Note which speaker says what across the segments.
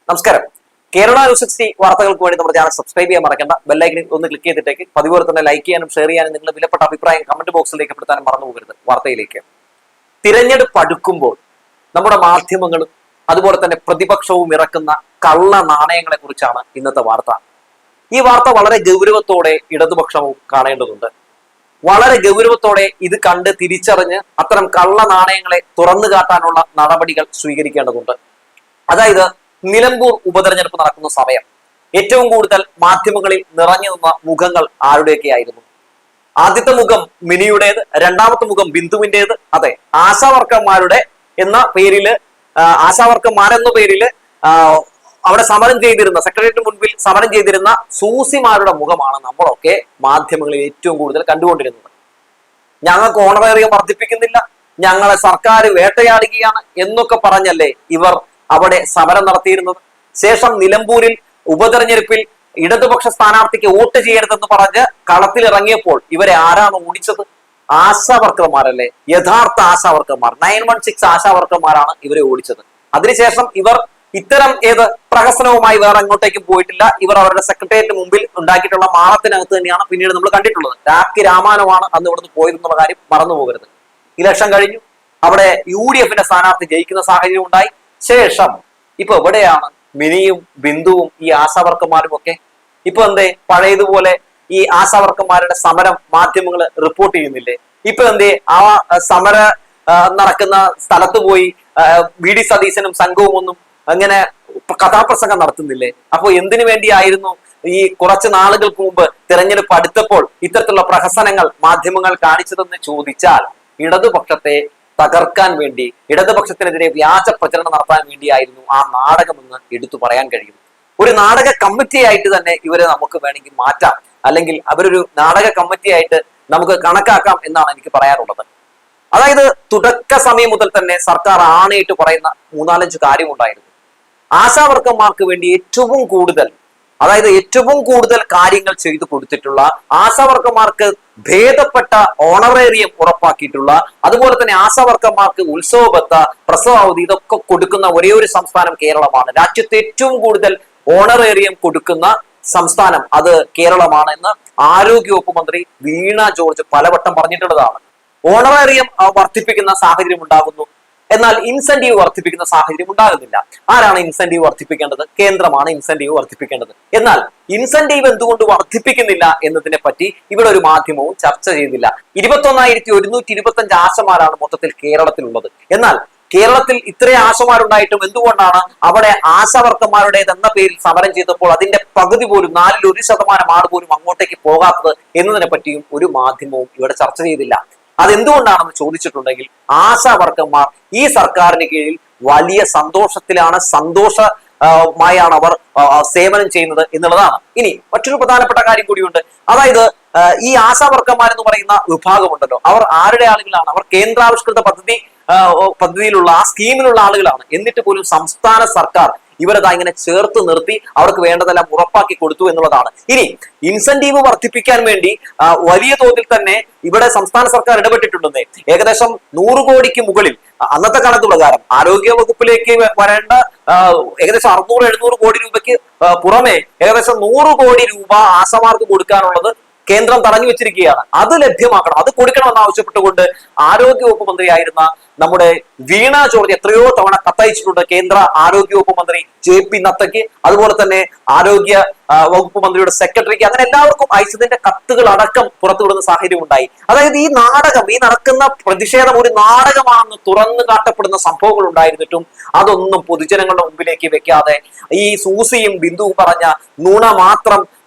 Speaker 1: നമസ്കാരം. കേരള ന്യൂസ് 60 വാർത്തകൾക്ക് വേണ്ടി നമ്മുടെ ചാനൽ സബ്സ്ക്രൈബ് ചെയ്യാൻ മറക്കണ്ട. ബെല്ലൈക്കനിൽ ഒന്ന് ക്ലിക്ക് ചെയ്തിട്ടേക്ക് പതിപോലെ തന്നെ ലൈക്ക് ചെയ്യാനും ഷെയർ ചെയ്യാനും നിങ്ങളുടെ വിലപ്പെട്ട അഭിപ്രായം കമന്റ് ബോക്സിൽ രേഖപ്പെടുത്താനും മറന്നു പോകരുത്. വാർത്തയിലേക്ക്. തിരഞ്ഞെടുപ്പ് അടുക്കുമ്പോൾ നമ്മുടെ മാധ്യമങ്ങളും അതുപോലെ തന്നെ പ്രതിപക്ഷവും ഇറക്കുന്ന കള്ള നാണയങ്ങളെ കുറിച്ചാണ് ഇന്നത്തെ വാർത്ത. ഈ വാർത്ത വളരെ ഗൗരവത്തോടെ ഇടതുപക്ഷവും കാണേണ്ടതുണ്ട്. വളരെ ഗൗരവത്തോടെ ഇത് കണ്ട് തിരിച്ചറിഞ്ഞ് അത്തരം കള്ള നാണയങ്ങളെ തുറന്നു കാട്ടാനുള്ള നടപടികൾ സ്വീകരിക്കേണ്ടതുണ്ട്. അതായത് നിലമ്പൂർ ഉപതെരഞ്ഞെടുപ്പ് നടക്കുന്ന സമയം ഏറ്റവും കൂടുതൽ മാധ്യമങ്ങളിൽ നിറഞ്ഞു നിന്ന മുഖങ്ങൾ ആരുടെയൊക്കെയായിരുന്നു? ആദ്യത്തെ മുഖം മിനിയുടേത്, രണ്ടാമത്തെ മുഖം ബിന്ദുവിന്റേത്. അതെ, ആശാവർക്കർമാരുടെ എന്ന പേരില്, ആശാവർക്കർമാരെന്ന പേരില് അവിടെ സമരം ചെയ്തിരുന്ന, സെക്രട്ടേറിയറ്റിന് മുൻപിൽ സമരം ചെയ്തിരുന്ന സൂസിമാരുടെ മുഖമാണ് നമ്മളൊക്കെ മാധ്യമങ്ങളിൽ ഏറ്റവും കൂടുതൽ കണ്ടുകൊണ്ടിരുന്നത്. ഞങ്ങൾക്ക് ഓണറേറിയം വർദ്ധിപ്പിക്കുന്നില്ല, ഞങ്ങളെ സർക്കാർ വേട്ടയാടുകയാണ് എന്നൊക്കെ പറഞ്ഞല്ലേ ഇവർ അവിടെ സമരം നടത്തിയിരുന്നത്. ശേഷം നിലമ്പൂരിൽ ഉപതെരഞ്ഞെടുപ്പിൽ ഇടതുപക്ഷ സ്ഥാനാർത്ഥിക്ക് വോട്ട് ചെയ്യരുതെന്ന് പറഞ്ഞ് കളത്തിലിറങ്ങിയപ്പോൾ ഇവരെ ആരാണ് ഓടിച്ചത്? ആശാവർക്കർമാരല്ലേ, യഥാർത്ഥ ആശാവർക്കർമാർ. 916 ആശാവർക്കർമാരാണ് ഇവരെ ഓടിച്ചത്. അതിനുശേഷം ഇവർ ഇത്തരം പ്രഹസനവുമായി വേറെ അങ്ങോട്ടേക്കും പോയിട്ടില്ല. ഇവർ അവരുടെ സെക്രട്ടേറിയറ്റിന് മുമ്പിൽ ഉണ്ടാക്കിയിട്ടുള്ള മാളത്തിനകത്ത് തന്നെയാണ് പിന്നീട് നമ്മൾ കണ്ടിട്ടുള്ളത്. രാഖി രാമാനമാണ് അന്ന് ഇവിടുന്ന് പോയിരുന്നുള്ള കാര്യം മറന്നു പോകരുത്. ഇലക്ഷൻ കഴിഞ്ഞു, അവിടെ UDF സ്ഥാനാർത്ഥി ജയിക്കുന്ന സാഹചര്യം ഉണ്ടായി. ശേഷം ഇപ്പൊ എവിടെയാണ് മിനിയും ബിന്ദുവും ഈ ആശാവർക്കർമാരും ഒക്കെ? ഇപ്പൊ എന്തേ പഴയതുപോലെ ഈ ആശാവർക്കർമാരുടെ സമരം മാധ്യമങ്ങൾ റിപ്പോർട്ട് ചെയ്യുന്നില്ലേ? ഇപ്പൊ എന്തേ ആ സമര നടക്കുന്ന സ്ഥലത്ത് പോയി VD സതീശനും സംഘവും ഒന്നും അങ്ങനെ കഥാപ്രസംഗം നടത്തുന്നില്ലേ? അപ്പൊ എന്തിനു വേണ്ടിയായിരുന്നു ഈ കുറച്ച് നാളുകൾക്ക് മുമ്പ് തിരഞ്ഞെടുപ്പ് അടുത്തപ്പോൾ ഇത്തരത്തിലുള്ള പ്രഹസനങ്ങൾ മാധ്യമങ്ങൾ കാണിച്ചതെന്ന് ചോദിച്ചാൽ ഇടതുപക്ഷത്തെ തകർക്കാൻ വേണ്ടി, ഇടതുപക്ഷത്തിനെതിരെ വ്യാജ പ്രചരണം നടത്താൻ വേണ്ടിയായിരുന്നു ആ നാടകമെന്ന് എടുത്തു പറയാൻ കഴിയും. ഒരു നാടക കമ്മിറ്റിയായിട്ട് തന്നെ ഇവരെ നമുക്ക് വേണമെങ്കിൽ മാറ്റാം, അല്ലെങ്കിൽ അവരൊരു നാടക കമ്മിറ്റിയായിട്ട് നമുക്ക് കണക്കാക്കാം എന്നാണ് എനിക്ക് പറയാനുള്ളത്. അതായത് തുടക്ക സമയം മുതൽ തന്നെ സർക്കാർ ആണയിട്ട് പറയുന്ന 3-4 കാര്യമുണ്ടായിരുന്നു. ആശാവർക്കർമാർക്ക് വേണ്ടി ഏറ്റവും കൂടുതൽ കാര്യങ്ങൾ ചെയ്തു കൊടുത്തിട്ടുള്ള, ആശാവർക്കർമാർക്ക് ഭേദപ്പെട്ട ഓണറേറിയം ഉറപ്പാക്കിയിട്ടുള്ള, അതുപോലെ തന്നെ ആശാവർക്കർമാർക്ക് ഉത്സവബത്ത, പ്രസവ അവധി ഇതൊക്കെ കൊടുക്കുന്ന ഒരേ ഒരു സംസ്ഥാനം കേരളമാണ്. രാജ്യത്ത് ഏറ്റവും കൂടുതൽ ഓണറേറിയം കൊടുക്കുന്ന സംസ്ഥാനം അത് കേരളമാണ് എന്ന് ആരോഗ്യവകുപ്പ് മന്ത്രി വീണ ജോർജ് പലവട്ടം പറഞ്ഞിട്ടുള്ളതാണ്. ഓണറേറിയം വർദ്ധിപ്പിക്കുന്ന സാഹചര്യം ഉണ്ടാകുന്നു, എന്നാൽ ഇൻസെന്റീവ് വർദ്ധിപ്പിക്കുന്ന സാഹചര്യം ഉണ്ടാകുന്നില്ല. ആരാണ് ഇൻസെന്റീവ് വർദ്ധിപ്പിക്കേണ്ടത്? കേന്ദ്രമാണ് ഇൻസെന്റീവ് വർദ്ധിപ്പിക്കേണ്ടത്. എന്നാൽ ഇൻസെന്റീവ് എന്തുകൊണ്ട് വർദ്ധിപ്പിക്കുന്നില്ല എന്നതിനെ പറ്റി ഇവിടെ ഒരു മാധ്യമവും ചർച്ച ചെയ്തില്ല. 21,125 ആശമാരാണ് മൊത്തത്തിൽ കേരളത്തിലുള്ളത്. എന്നാൽ കേരളത്തിൽ ഇത്രയും ആശമാരുണ്ടായിട്ടും എന്തുകൊണ്ടാണ് അവിടെ ആശാവർക്കർമാരുടേതെന്ന പേരിൽ സമരം ചെയ്തപ്പോൾ അതിന്റെ പകുതി പോലും, 1% ആൾ പോലും അങ്ങോട്ടേക്ക് പോകാത്തത് എന്നതിനെ പറ്റിയും ഒരു മാധ്യമവും ഇവിടെ ചർച്ച ചെയ്തില്ല. അതെന്തുകൊണ്ടാണെന്ന് ചോദിച്ചിട്ടുണ്ടെങ്കിൽ ആശാവർക്കർമാർ ഈ സർക്കാരിന് കീഴിൽ വലിയ സന്തോഷത്തിലാണ്, സന്തോഷമായാണ് അവർ സേവനം ചെയ്യുന്നത് എന്നുള്ളതാണ്. ഇനി മറ്റൊരു പ്രധാനപ്പെട്ട കാര്യം കൂടിയുണ്ട്. അതായത് ഈ ആശാവർക്കർമാർ എന്ന് പറയുന്ന വിഭാഗമുണ്ടല്ലോ, അവർ ആരുടെ ആളുകളാണ്? അവർ കേന്ദ്രാവിഷ്കൃത പദ്ധതിയിലുള്ള ആ സ്കീമിലുള്ള ആളുകളാണ്. എന്നിട്ട് പോലും സംസ്ഥാന സർക്കാർ ഇവരതാ ഇങ്ങനെ ചേർത്ത് നിർത്തി അവർക്ക് വേണ്ടതെല്ലാം ഉറപ്പാക്കി കൊടുത്തു എന്നുള്ളതാണ്. ഇനി ഇൻസെന്റീവ് വർദ്ധിപ്പിക്കാൻ വേണ്ടി വലിയ തോതിൽ തന്നെ ഇവിടെ സംസ്ഥാന സർക്കാർ ഇടപെട്ടിട്ടുണ്ടെന്നേ. ഏകദേശം 100 കോടിക്ക് മുകളിൽ അന്നത്തെ കണക്ക് പ്രകാരം ആരോഗ്യ വകുപ്പിലേക്ക് വരേണ്ട ഏകദേശം 600-700 കോടി രൂപയ്ക്ക് പുറമെ ഏകദേശം 100 കോടി രൂപ ആശമാർക്ക് കൊടുക്കാനുള്ളത് കേന്ദ്രം തടഞ്ഞു വെച്ചിരിക്കുകയാണ്. അത് ലഭ്യമാക്കണം, അത് കൊടുക്കണമെന്ന് ആവശ്യപ്പെട്ടുകൊണ്ട് ആരോഗ്യവകുപ്പ് മന്ത്രിയായിരുന്ന നമ്മുടെ വീണ ജോർജ് എത്രയോ തവണ കത്തയച്ചിട്ടുണ്ട് കേന്ദ്ര ആരോഗ്യവകുപ്പ് മന്ത്രി JP നദ്ദയ്ക്ക്, അതുപോലെ തന്നെ ആരോഗ്യ വകുപ്പ് മന്ത്രിയുടെ സെക്രട്ടറിക്ക്, അങ്ങനെ എല്ലാവർക്കും അയച്ചതിന്റെ കത്തുകൾ അടക്കം പുറത്തുവിടുന്ന സാഹചര്യം ഉണ്ടായി. അതായത് ഈ നാടകം, ഈ നടക്കുന്ന പ്രതിഷേധം ഒരു നാടകമാണെന്ന് തുറന്നു കാട്ടപ്പെടുന്ന സംഭവങ്ങൾ ഉണ്ടായിരുന്നിട്ടും അതൊന്നും പൊതുജനങ്ങളുടെ മുമ്പിലേക്ക് വെക്കാതെ ഈ സൂസിയും ബിന്ദുവും പറഞ്ഞ നുണ മാത്രം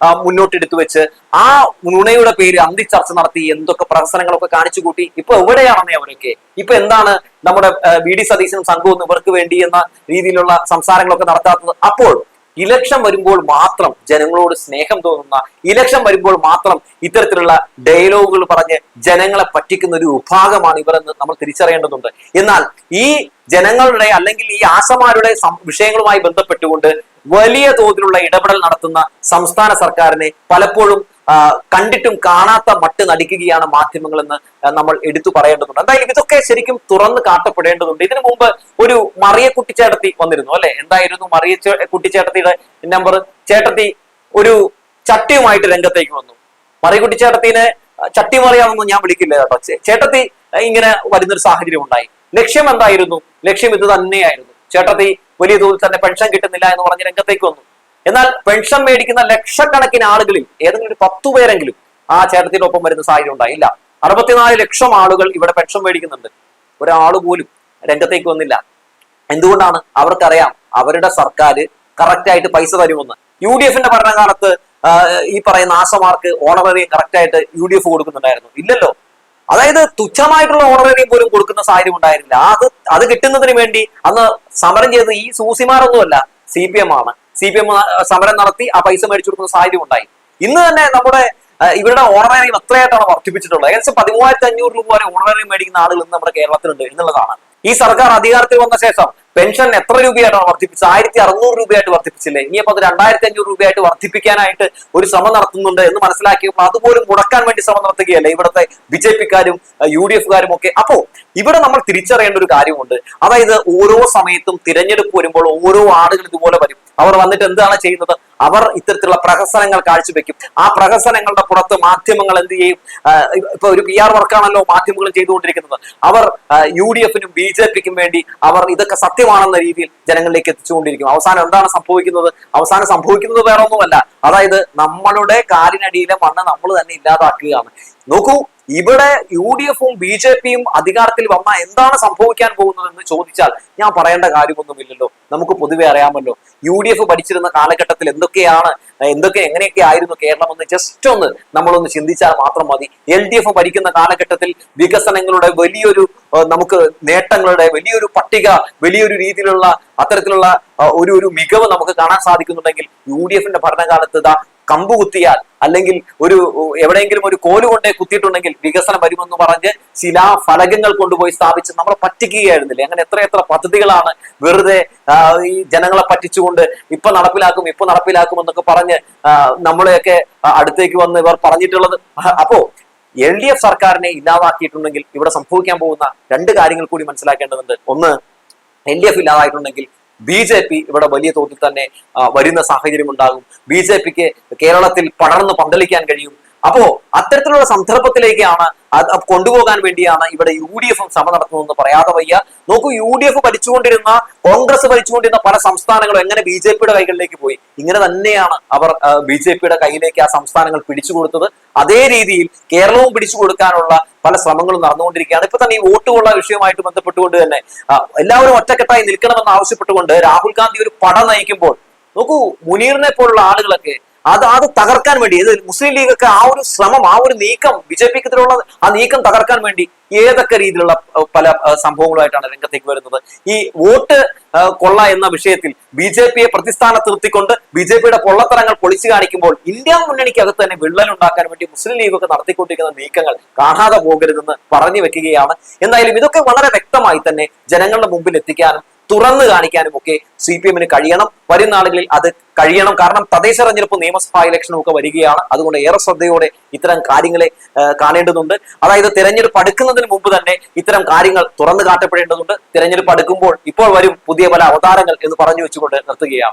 Speaker 1: മുന്നോട്ടെടുത്തു വെച്ച് ആ നുണയുടെ പേര് അന്തിച്ചർച്ച നടത്തി എന്തൊക്കെ പ്രഹസനങ്ങളൊക്കെ കാണിച്ചു കൂട്ടി. ഇപ്പൊ എവിടെയാണെന്നേ അവരൊക്കെ? ഇപ്പൊ എന്താണ് നമ്മുടെ VD സതീശനും സംഘവും ഇവർക്ക് വേണ്ടി എന്ന രീതിയിലുള്ള സംസാരങ്ങളൊക്കെ നടത്താത്തത്? അപ്പോൾ ഇലക്ഷൻ വരുമ്പോൾ മാത്രം ജനങ്ങളോട് സ്നേഹം തോന്നുന്ന, ഇലക്ഷൻ വരുമ്പോൾ മാത്രം ഇത്തരത്തിലുള്ള ഡയലോഗുകൾ പറഞ്ഞ് ജനങ്ങളെ പറ്റിക്കുന്ന ഒരു വിഭാഗമാണ് ഇവരെന്ന് നമ്മൾ തിരിച്ചറിയേണ്ടതുണ്ട്. എന്നാൽ ഈ ജനങ്ങളുടെ അല്ലെങ്കിൽ ഈ ആശമാരുടെ വിഷയങ്ങളുമായി ബന്ധപ്പെട്ടുകൊണ്ട് വലിയ തോതിലുള്ള ഇടപെടൽ നടത്തുന്ന സംസ്ഥാന സർക്കാരിനെ പലപ്പോഴും കണ്ടിട്ടും കാണാത്ത മട്ട് നടിക്കുകയാണ് മാധ്യമങ്ങൾ എന്ന് നമ്മൾ എടുത്തു പറയേണ്ടതുണ്ട്. എന്തായാലും ഇതൊക്കെ ശരിക്കും തുറന്ന് കാട്ടപ്പെടേണ്ടതുണ്ട്. ഇതിനു മുമ്പ് ഒരു മറിയ കുട്ടിച്ചേട്ടത്തി വന്നിരുന്നു അല്ലെ? എന്തായിരുന്നു മറിയ കുട്ടിച്ചേട്ടത്തിയുടെ നമ്പർ? ചേട്ടത്തി ഒരു ചട്ടിയുമായിട്ട് രംഗത്തേക്ക് വന്നു. മറിയ കുട്ടിച്ചേട്ടത്തിനെ ചട്ടി മറിയാമെന്ന് ഞാൻ വിളിക്കില്ല കേട്ടോ. ചേട്ടത്തി ഇങ്ങനെ വരുന്നൊരു സാഹചര്യം ഉണ്ടായി. ലക്ഷ്യം എന്തായിരുന്നു? ലക്ഷ്യം ഇത് തന്നെയായിരുന്നു. ചേട്ടത്തി വലിയ തോതിൽ തന്നെ പെൻഷൻ കിട്ടുന്നില്ല എന്ന് പറഞ്ഞ് രംഗത്തേക്ക് വന്നു. എന്നാൽ പെൻഷൻ മേടിക്കുന്ന ലക്ഷക്കണക്കിന് ആളുകളിൽ ഏതെങ്കിലും ഒരു 10 പേരെങ്കിലും ആ ചേട്ടത്തിന്റെ ഒപ്പം വരുന്ന സാഹചര്യം ഉണ്ടായില്ല. 64 ലക്ഷം ആളുകൾ ഇവിടെ പെൻഷൻ മേടിക്കുന്നുണ്ട്. ഒരാൾ പോലും രംഗത്തേക്ക് വന്നില്ല. എന്തുകൊണ്ടാണ്? അവർക്കറിയാം അവരുടെ സർക്കാർ കറക്റ്റ് ആയിട്ട് പൈസ തരുമെന്ന്. UDF ഭരണകാലത്ത് ഈ പറയുന്ന ആശമാർക്ക് ഓണറേറിയം കറക്റ്റ് ആയിട്ട് UDF കൊടുക്കുന്നുണ്ടായിരുന്നു? ഇല്ലല്ലോ. അതായത് തുച്ഛമായിട്ടുള്ള ഓണറേറിയം പോലും കൊടുക്കുന്ന സാഹചര്യം ഉണ്ടായിരുന്നില്ല. അത് കിട്ടുന്നതിന് വേണ്ടി അന്ന് സമരം ചെയ്തത് ഈ സൂസിമാരൊന്നുമല്ല, CPM ആണ്. CPM സമരം നടത്തി ആ പൈസ മേടിച്ചു കൊടുക്കുന്ന സാഹചര്യം ഉണ്ടായി. ഇന്ന് തന്നെ നമ്മുടെ ഇവരുടെ ഓണറേറിയം എത്രയായിട്ടാണ് വർദ്ധിപ്പിച്ചിട്ടുള്ളത്? ഏകദേശം 13,500 രൂപ വരെ ഓണറേറിയം മേടിക്കുന്ന ആളുകൾ ഇന്ന് നമ്മുടെ കേരളത്തിലുണ്ട് എന്നുള്ളതാണ്. ഈ സർക്കാർ അധികാരത്തിൽ വന്ന ശേഷം പെൻഷൻ എത്ര രൂപയായിട്ടാണ് വർദ്ധിപ്പിച്ചത്? 1600 രൂപയായിട്ട് വർദ്ധിപ്പിച്ചില്ലേ? ഇനിയപ്പോൾ അത് 2500 രൂപയായിട്ട് വർദ്ധിപ്പിക്കാനായിട്ട് ഒരു ശ്രമം നടത്തുന്നുണ്ട് എന്ന് മനസ്സിലാക്കിയപ്പോൾ അതുപോലും മുടക്കാൻ വേണ്ടി ശ്രമം നടത്തുകയല്ലേ ഇവിടുത്തെ BJP-ക്കാരും UDF-കാരും ഒക്കെ. അപ്പോ ഇവിടെ നമ്മൾ തിരിച്ചറിയേണ്ട ഒരു കാര്യമുണ്ട്. അതായത് ഓരോ സമയത്തും തിരഞ്ഞെടുപ്പ് വരുമ്പോൾ ഓരോ ആളുകൾ ഇതുപോലെ വരും. അവർ വന്നിട്ട് എന്താണ് ചെയ്യുന്നത്? അവർ ഇത്തരത്തിലുള്ള പ്രഹസനങ്ങൾ കാഴ്ചവെക്കും. ആ പ്രഹസനങ്ങളുടെ പുറത്ത് മാധ്യമങ്ങൾ എന്ത് ചെയ്യും? ഇപ്പൊ ഒരു PR വർക്കാണല്ലോ മാധ്യമങ്ങൾ ചെയ്തുകൊണ്ടിരിക്കുന്നത്. അവർ UDF-നും BJP-ക്കും വേണ്ടി അവർ ഇതൊക്കെ സത്യമാണെന്ന രീതിയിൽ ജനങ്ങളിലേക്ക് എത്തിച്ചുകൊണ്ടിരിക്കും. അവസാനം എന്താണ് സംഭവിക്കുന്നത്? അവസാനം സംഭവിക്കുന്നത് വേറെ ഒന്നുമല്ല. അതായത് നമ്മളുടെ കാലിനടിയിലെ മണ്ണ് നമ്മൾ തന്നെ ഇല്ലാതാക്കുകയാണ്. നോക്കൂ, ഇവിടെ UDF-ഉം BJP-യും അധികാരത്തിൽ വന്നാൽ എന്താണ് സംഭവിക്കാൻ പോകുന്നതെന്ന് ചോദിച്ചാൽ ഞാൻ പറയേണ്ട കാര്യമൊന്നുമില്ലല്ലോ. നമുക്ക് പൊതുവെ അറിയാമല്ലോ. UDF ഭരിച്ചിരുന്ന കാലഘട്ടത്തിൽ എങ്ങനെയൊക്കെ ആയിരുന്നു കേരളം എന്ന് ജസ്റ്റ് ഒന്ന് നമ്മളൊന്ന് ചിന്തിച്ചാൽ മാത്രം മതി. LDF ഭരിക്കുന്ന കാലഘട്ടത്തിൽ വികസനങ്ങളുടെ വലിയൊരു നമുക്ക് നേട്ടങ്ങളുടെ വലിയൊരു പട്ടിക, വലിയൊരു രീതിയിലുള്ള അത്തരത്തിലുള്ള ഒരു മികവ് നമുക്ക് കാണാൻ സാധിക്കുന്നുണ്ടെങ്കിൽ UDF-ന്റെ ഭരണകാലത്ത് കമ്പ് കുത്തിയാൽ അല്ലെങ്കിൽ എവിടെയെങ്കിലും ഒരു കോല് കൊണ്ടേ കുത്തിയിട്ടുണ്ടെങ്കിൽ വികസനം വരുമെന്ന് പറഞ്ഞ് ശിലാഫലകങ്ങൾ കൊണ്ടുപോയി സ്ഥാപിച്ച് നമ്മളെ പറ്റിക്കുകയായിരുന്നില്ലേ? അങ്ങനെ എത്ര പദ്ധതികളാണ് വെറുതെ ഈ ജനങ്ങളെ പറ്റിച്ചുകൊണ്ട് ഇപ്പൊ നടപ്പിലാക്കും എന്നൊക്കെ പറഞ്ഞ് നമ്മളെയൊക്കെ അടുത്തേക്ക് വന്ന് ഇവർ പറഞ്ഞിട്ടുള്ളത്. അപ്പോ LDF സർക്കാരിനെ ഇല്ലാതാക്കിയിട്ടുണ്ടെങ്കിൽ ഇവിടെ സംഭവിക്കാൻ പോകുന്ന 2 കാര്യങ്ങൾ കൂടി മനസ്സിലാക്കേണ്ടതുണ്ട്. ഒന്ന്, LDF ഇല്ലാതായിട്ടുണ്ടെങ്കിൽ BJP ഇവിടെ വലിയ തോതിൽ തന്നെ വരുന്ന സാഹചര്യം ഉണ്ടാകും. BJP-ക്ക് കേരളത്തിൽ പടർന്ന് പന്തലിക്കാൻ കഴിയും. അപ്പോ അത്തരത്തിലുള്ള സന്ദർഭത്തിലേക്കാണ് കൊണ്ടുപോകാൻ വേണ്ടിയാണ് ഇവിടെ UDF-ഉം ശ്രമം നടത്തുന്നതെന്ന് പറയാതെ വയ്യ. നോക്കൂ, UDF ഭരിച്ചുകൊണ്ടിരുന്ന, കോൺഗ്രസ് ഭരിച്ചുകൊണ്ടിരുന്ന പല സംസ്ഥാനങ്ങളും എങ്ങനെ BJP-യുടെ കൈകളിലേക്ക് പോയി. ഇങ്ങനെ തന്നെയാണ് അവർ BJP-യുടെ കയ്യിലേക്ക് ആ സംസ്ഥാനങ്ങൾ പിടിച്ചു കൊടുത്തത്. അതേ രീതിയിൽ കേരളവും പിടിച്ചു കൊടുക്കാനുള്ള പല ശ്രമങ്ങളും നടന്നുകൊണ്ടിരിക്കുകയാണ്. ഇപ്പൊ തന്നെ ഈ വോട്ടുള്ള വിഷയവുമായിട്ട് ബന്ധപ്പെട്ടുകൊണ്ട് തന്നെ എല്ലാവരും ഒറ്റക്കെട്ടായി നിൽക്കണമെന്ന് ആവശ്യപ്പെട്ടുകൊണ്ട് രാഹുൽ ഗാന്ധി ഒരു പട നയിക്കുമ്പോൾ നോക്കൂ, മുനീറിനെ പോലുള്ള ആളുകളൊക്കെ അത് തകർക്കാൻ വേണ്ടി, മുസ്ലിം ലീഗൊക്കെ ആ ഒരു ശ്രമം, ആ ഒരു നീക്കം, BJP-ക്കെതിരെയുള്ള ആ നീക്കം തകർക്കാൻ വേണ്ടി ഏതൊക്കെ രീതിയിലുള്ള പല സംഭവങ്ങളുമായിട്ടാണ് രംഗത്തേക്ക് വരുന്നത്. ഈ വോട്ട് കൊള്ള എന്ന വിഷയത്തിൽ BJP-യെ പ്രതിസ്ഥാനത്ത് നിർത്തിക്കൊണ്ട് BJP-യുടെ പൊള്ളത്തരങ്ങൾ പൊളിച്ചു കാണിക്കുമ്പോൾ ഇന്ത്യ മുന്നണിക്കകത്ത് തന്നെ വിള്ളലുണ്ടാക്കാൻ വേണ്ടി മുസ്ലിം ലീഗൊക്കെ നടത്തിക്കൊണ്ടിരിക്കുന്ന നീക്കങ്ങൾ കാണാതെ പോകരുതെന്ന് പറഞ്ഞു വെക്കുകയാണ്. എന്തായാലും ഇതൊക്കെ വളരെ വ്യക്തമായി തന്നെ ജനങ്ങളുടെ മുമ്പിൽ എത്തിക്കാനും തുറന്നു കാണിക്കാനും ഒക്കെ CPM-ന് കഴിയണം. വരുന്ന ആളുകളിൽ അത് കഴിയണം. കാരണം തദ്ദേശ തെരഞ്ഞെടുപ്പ്, നിയമസഭാ ഇലക്ഷനും ഒക്കെ വരികയാണ്. അതുകൊണ്ട് ഏറെ ശ്രദ്ധയോടെ ഇത്തരം കാര്യങ്ങളെ കാണേണ്ടതുണ്ട്. അതായത് തെരഞ്ഞെടുപ്പ് അടുക്കുന്നതിന് മുമ്പ് തന്നെ ഇത്തരം കാര്യങ്ങൾ തുറന്നു കാട്ടപ്പെടേണ്ടതുണ്ട്. തെരഞ്ഞെടുപ്പ് അടുക്കുമ്പോൾ ഇപ്പോൾ വരും പുതിയ പല അവതാരങ്ങൾ എന്ന് പറഞ്ഞു വെച്ചുകൊണ്ട് നിർത്തുകയാണ്.